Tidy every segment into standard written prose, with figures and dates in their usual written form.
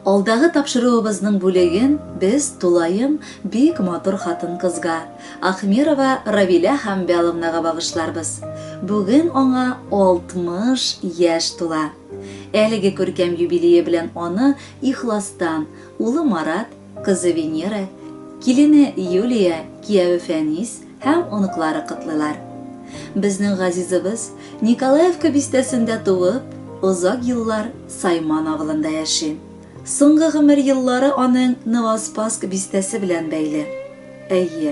Алдагы тапшыруыбызның бүлеген без Тулайым бик матур хатын-кызга, Ахмирова Равиля Хамбяловнага багышларбыз. Бүген аңа 60 яшь тула. Әлеге күркәм юбилее белән аны ихластан улы Марат, кызы Венера, килене Юлия, кияве Фәнис һәм оныклары котлыйлар. Безнең газизыбыз Николаевка бистәсендә туып, озак еллар Сайман авылында яши. Соңгы гомер еллары аның Новоспасск бистәсе белән бәйле. Әйе,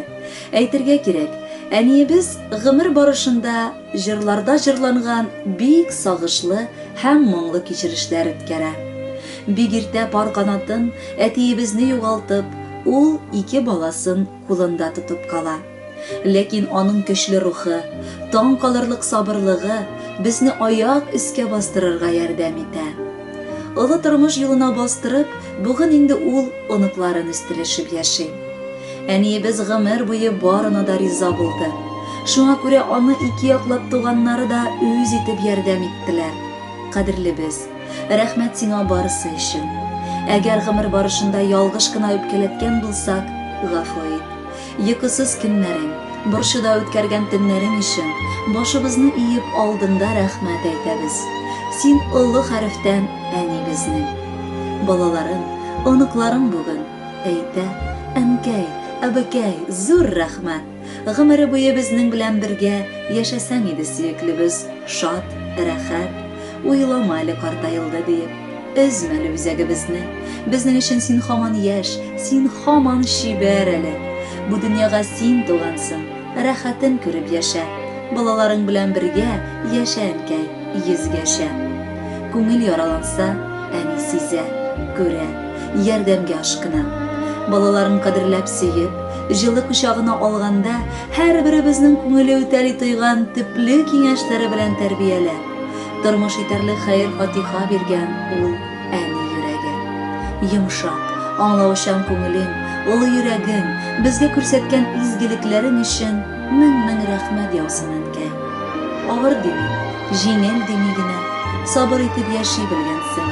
әйтергә кирәк, әниебез гомер барышында җырларда җырланган бик сагышлы һәм моңлы кичерешләр үткәрә. Бик иртә пар канатын, әтиебезне югалтып, ул 2 баласын кулында тотып кала. Ләкин аның көчле рухы, таң калырлык сабырлыгы безне аяк өскә бастырырга ярдәм итә. Олы тормыш юлына бастырып, бүген инде ул оныкларын үстерешеп яши. Әниебез гомер буе барына да риза булды. Шуңа күрә аны 2 яклап туганнары да үз итеп ярдәм иттеләр. Кадерлебез, рәхмәт сиңа барысы өчен. Әгәр гомер барышында ялгыш кына үпкәләткән булсак, гафу ит. Йокысыз көннәрең, борчуда үткәргән төннәрең өчен башыбызны иеп алдында рәхмәт әйтәбез. Син олы хәрефтән әнибезне. Балаларың, оныкларың бүген әйтә: "Әнкәй, әбекәй, зур рәхмәт. Гомере буе безнең белән бергә яшәсәң иде сөеклебез, шат, рәхәт, уйлама әле картаелды" диеп. Өзмәле үзәгебезне. Безнең өчен син һаман яшь, син һаман шибәр әле. Бу дөньяга син тугансың, рәхәтен күреп яшә. Балаларың белән бергә яшә, әнкәй, йөзгәшә. Күңел яраланса, әни сизә, күрә, ярдәмгә ашкына. Балаларын кадерләп сөеп, җылы кучагына алганда, һәрберебезнең күңеле үтәли тойган төпле киңәшләре белән тәрбиялә. Тормыш итәрлек хәер-фатиха биргән ул әни йөрәге. Йомшак, аңлаучан күңелең, олы йөрәгең, безгә күрсәткән изгелекләрең өчен мең рәхмәт яусын, әнкәй. Авыр дими, җиңел дими генә, сабыр итеп яши белгәнсең.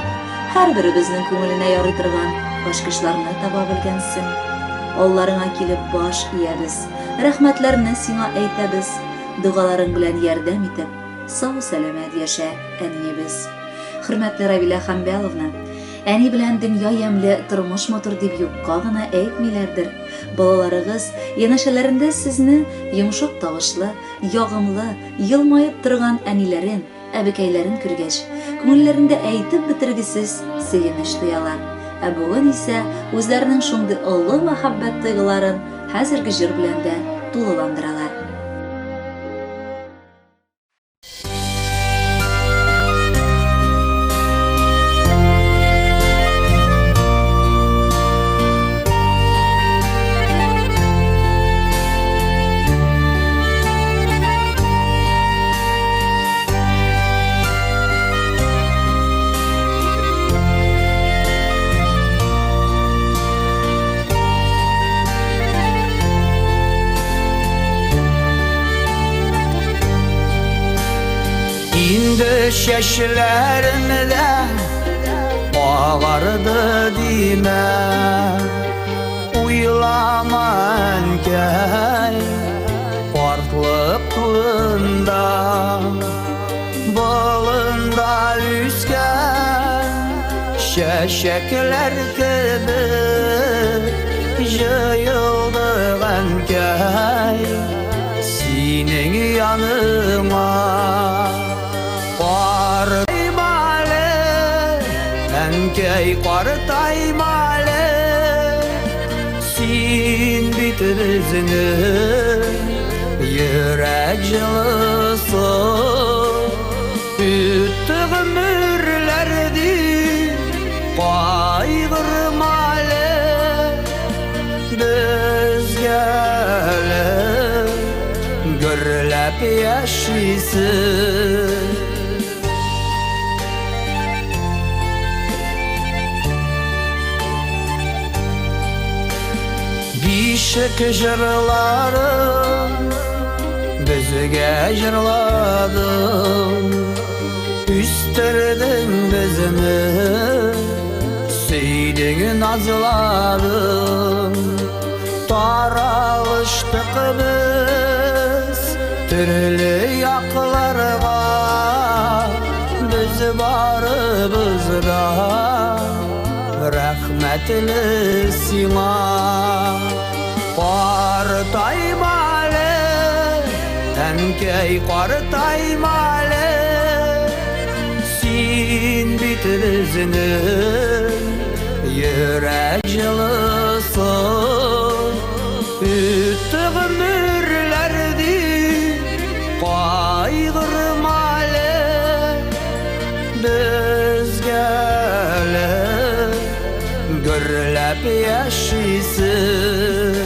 Һәрберебезнең күңеленә ярый торган ачкычларны таба белгәнсең. Алларыңа килеп баш иябез, рәхмәтләрне сиңа әйтәбез. Дугаларың белән ярдәм итеп, сау-сәламәт яшә, әниебез. Хөрмәтле Равиля Хамбяловна, әни белән дөнья ямьле, тормыш матур дип юкка гына әйтмиләрдер. Балаларыгыз янәшәләрендә сезне йомшак тавышлы, ягымлы, елмаеп торган әниләрен, әбекәйләрен күргәч, күңелләрендә әйтеп бетергесез сөенеч тоялар. Ә бүген исә үзләренең шундый олы мәхәббәт тойгыларын хәзерге җыр белән дә тулыландыралар. Şeşlerimde ağardı dime, uylama enkey farklılık tuğunda, balında üsken şeşekler gibi yayıldı enkey senin yanıma. Qartaymale, ənkəy qartaymale, sin bitirizini, yürək jılısı, üttüq mürlərdi, qaygırmale, düzgəli, gürləp yaşıysın. Bişik jırlarım, bizge jırladım. Üstürdün bizimi Süydüğün nazladın Taralıştık biz Türlü yaklarga Biz barımızda Rahmetli sina Qartaymalı Ənkəy qartaymalı Sin bit bizinin Yürək yılısı Üttüq mürlərdi Qaygırmalı Biz gəlib Gürləb yaşayısın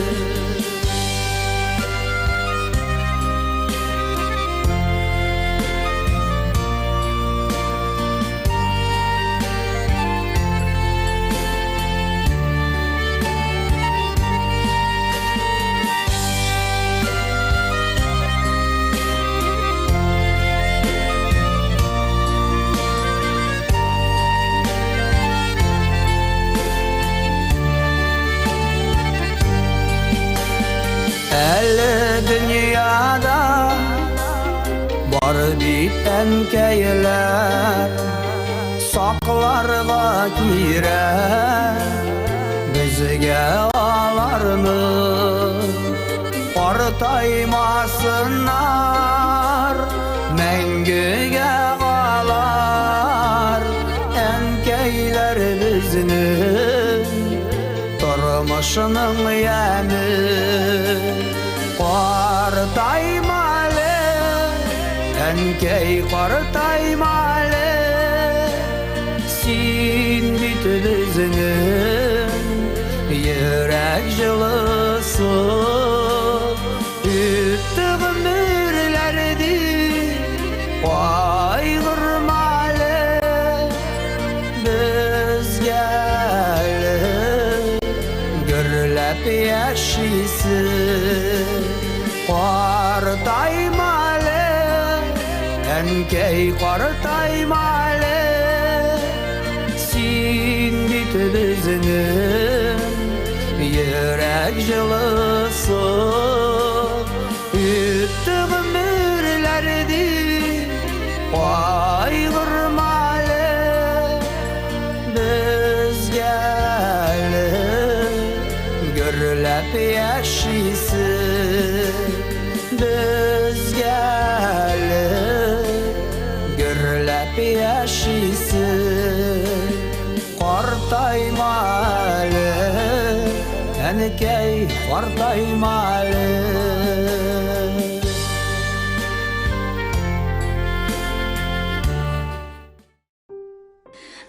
Dünyada Var bit ənkəylər Saqlarga girər Bizgə alarmı Qartaymasınlar Məngügə qalar Ənkəylər bizinin Turmuşunun yəmi Qartaymalı Ənkəy qartaymalı Sin bit bizinin Yürək yılısı Üttüq mürlərdi Qaygırmalı Biz gəlib Gürləb yaşayısın Qartaymalı Ənkəy qartaymalı Sin bit bizinin Yürək yılısı Üttüq mürlərdi Qaygırmalı Biz gəlib Gürləb yaşayısın Biz gəlib Gürləb yaşayısın Qartaymalı Ənkəy qartaymalı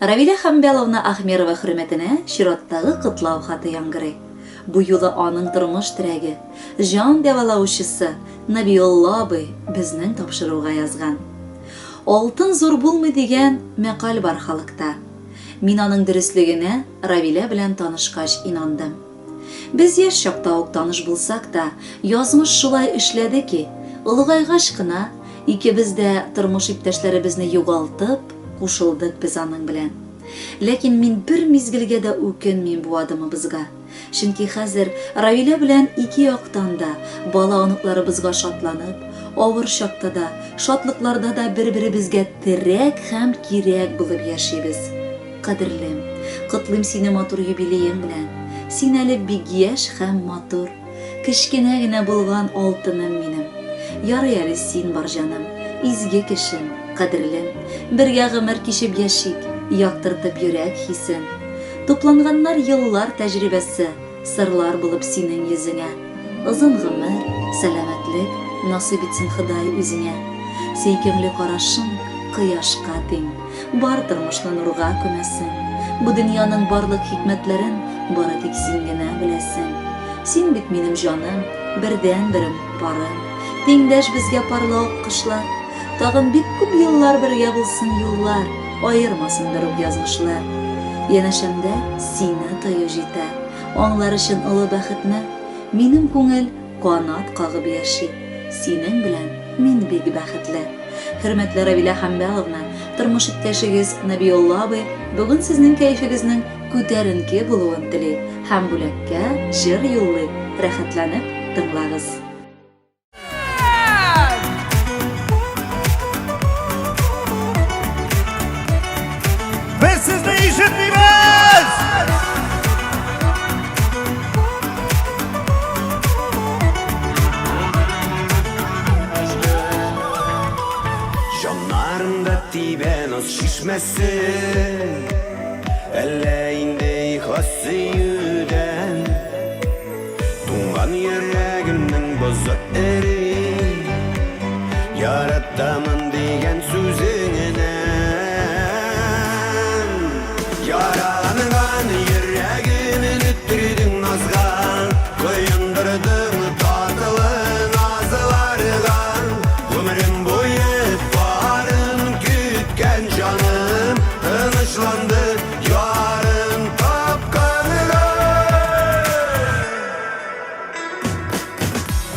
Равиля Хамбяловна Ахмерова хөрмәтенә чираттагы кытлау хаты яңгырый. Бу юлы аның тормыш терәге, җан дәвалаучысы Набиулла абый безнең тапшыруга язган. Алтын зур булмый дигән мәкаль бар халыкта. Мин аның дөрестлегенә Равиля белән танышкач инандым. Без яшь чакта ук таныш булсак та, язмыш шулай эшләде ки, улыгайгач кына икебез дә тормыш иптәшләребезне югалтып, кушылдык без аның белән. Ләкин мин бер мизгелгә дә үкенмим бу адымыбызга. Чөнки хәзер Равиля белән ике яктан да бала оныкларыбызга шатланып, авыр чакта да, шатлыкларда да бер-беребезгә терәк һәм кирәк булып яшибез. Кадерлем, котлыйм сине матур юбилеең белән. Син әле бик яшь һәм матур, кечкенә генә булган алтыным минем. Ярый әле син бар җаным, изге кешем, кадерлем. Бергә гомер кичеп яшик, яктыртып йөрәк хисен. Тупланганнар еллар тәҗрибәсе, сырлар булып синең йөзеңә. Озын гомер, сәламәтлек насыйп итсен Ходай үзеңә. Сөйкемле карашың кояшка тиң, бар тормышны нурга күмәсен. Бу дөньяның барлык хикмәтләрен бары тик син генә беләсең. Син бит минем җаным, бердән-берем парым. Тиңдәш безгә парлау кышлар, тагын бик күп еллар бергә булсын юллар, аермасындыр ук язмышлар. Янәшәмдә сине тою җитә, аңлар өчен олы бәхетне минем күңел канат кагып яши. Синең белән мин бик бәхетле. Хөрмәтле Равиля Хамбяловна, тормыш иптәшегез Набиулла абый бүген сезнең кәефегезнең күтәренке булуын тили һәм бүләккә җыр юллый. Рәхәтләнеп тыңлагыз. Biz sizni eshitmaymiz. Жанарымда тибен оз шишмәсен, әллә инде ихлас сөюдән, туңган йөрәгемнең бозып эри, яратамын дигән сүзеңнән. Яраланган йөрәгемне үттердең назга, коендырдың татылы назларга. Ömrüm boyu barın kütken canım tınışlandı yarın tapkanıga.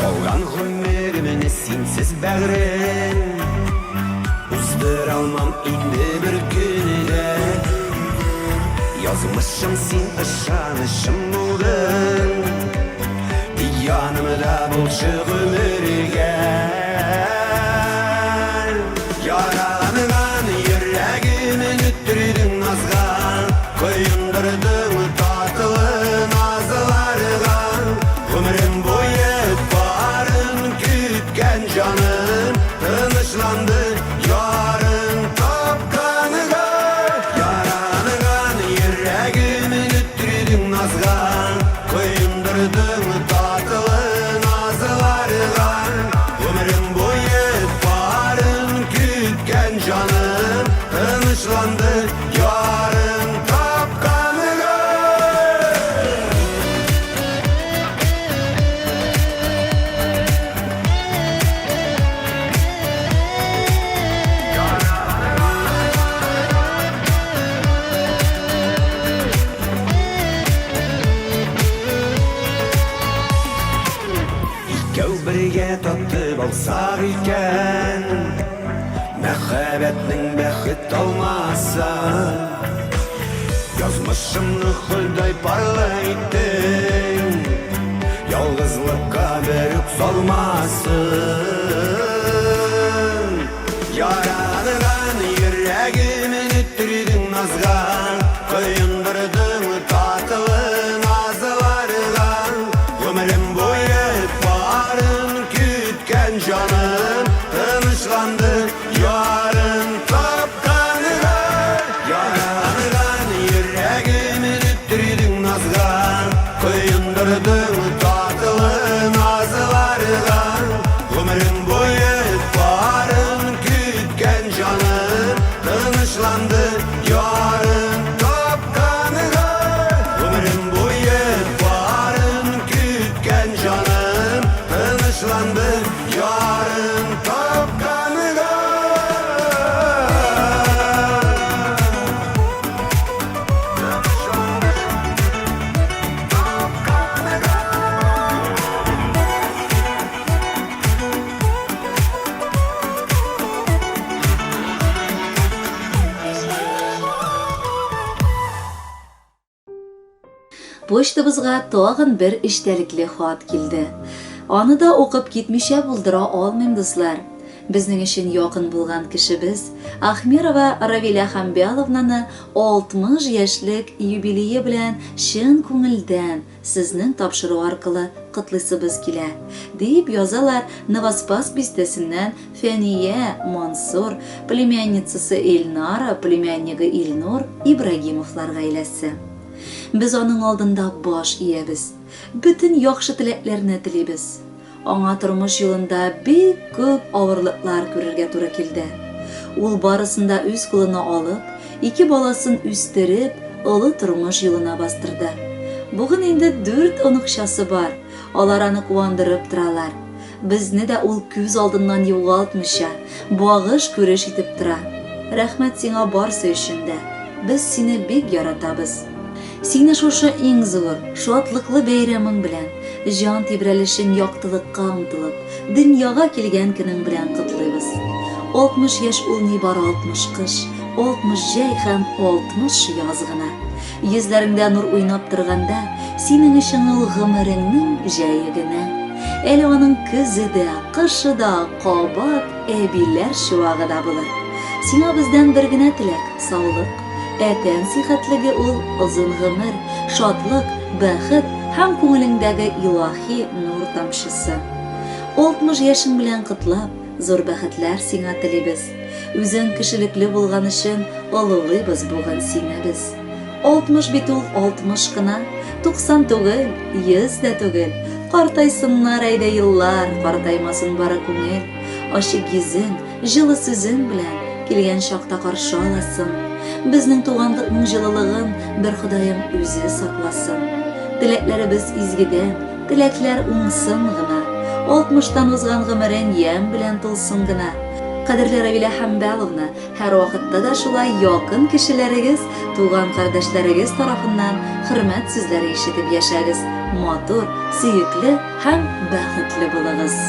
Olgan ömrümün sinsiz bägren, uzdır almam indi bir günüde. Yazmışım sin ışanışım buldun, yanımda bulşu ömürge. Yaralanan yüreğimin üttürdün nazga, koyundurdun tatlı nazlarga. Ömrüm boyu barın kütken canım tınışlandı yarın tapkanıga. Yaralanan yüreğimin üttürdün nazga, koyundurdun tatlı nazlarga. Ömrüm boyu barın kütken canım tınışlandı yarın tapkanıga. İkəv birgə tatıb alsaq ikən, məxəbətnin bəxit olmasa, yazmışımны xülday parlaytın, yalğızlıqqa bərük salmasın. Yaralıgan yüreğimin üttürdün nazga, koyundurdun tatlı nazlarga. Ömrüm boyu barın kütken canım tınışlandı yarın tapkanıga. Yaralıgan yüreğimin üttürdün nazga, koyundurdun tatlı nazlarga. Ömrüm boyu barın kütken canım tınışlandı yarın tapkanıga. Ömrüm boyu barın kütken canım tınışlandı yarın tapkanıga. Почтабызга тагын бер иштәлекле хат килде. Аны да укып китмичә булдыра алмыйм, дуслар. Безнең өчен якын булган кешебез Ахмирова Равиля Хамбяловнаны 60 яшьлек юбилее белән чын күңелдән сезнең тапшыру аркылы котлыйсыбыз килә, дип язалар Новоспас бистәсеннән Фәния Мансур, племянницасы Эльнара, племяннигы Илнур Ибрагимовлар гаиләсе. Без аның алдында баш иябез. Бүтән яхшы теләкләрне телибез. Аңа тормыш юлында бик күп авырлыклар күрергә туры килде. Ул барысында үз кулына алып, 2 баласын үстереп, олы тормыш юлына бастырды. Бүген инде 4 оныкчасы бар. Алар аны куандырып торалар. Безне дә ул күз алдыннан югалтмыйча, багыш күреш итеп тора. Рәхмәт сиңа барсы өчен дә. Без сине бик яратабыз. Сине шушы иң зур, шатлыклы бәйрәмең белән, җан тибрәлешен яктылыкка омтылып, дөньяга килгән көнең белән котлыйбыз. 60 яшь ул нибары 60 кыш, 60 җәй һәм 60 яз гына. Йөзләреңдә нур уйнап торганда, синең өчен ул гомереңнең җәе генә. Әле аның көзе дә, кышы да, кабат әбиләр чуагы да булыр. Сиңа бездән бер генә теләк, саулык. Әтән сихәтлеге ул озын гомер, шатлык, бәхет һәм күңелеңдәге илаһи нур тамчысы. 60 яшең белән котлап, зур бәхетләр сиңа телибез. Үзең кешелекле булган өчен олылыйбыз бүген сине без. 60 бит ул 60 кына, 90 түгел, 100 дә түгел. Картайсыннар әйдә еллар, картаймасын бары күңел. Ачык йөзең, җылы сүзең белән килгән чакта каршы аласың. Безнең туганлыкның җылылыгын бер Ходаем үзе сакласын. Теләкләребез изгедән, теләкләр уңсын гына. 60-тан узган гомерең ямь белән тулсын гына. Кадерле Равилә Хәмбәловна, һәр вакытта да шулай якын кешеләрегез, туган кардәшләрегез тарафыннан хөрмәт сүзләре ишетеп яшәгез. Матур, сөекле һәм бәхетле булыгыз.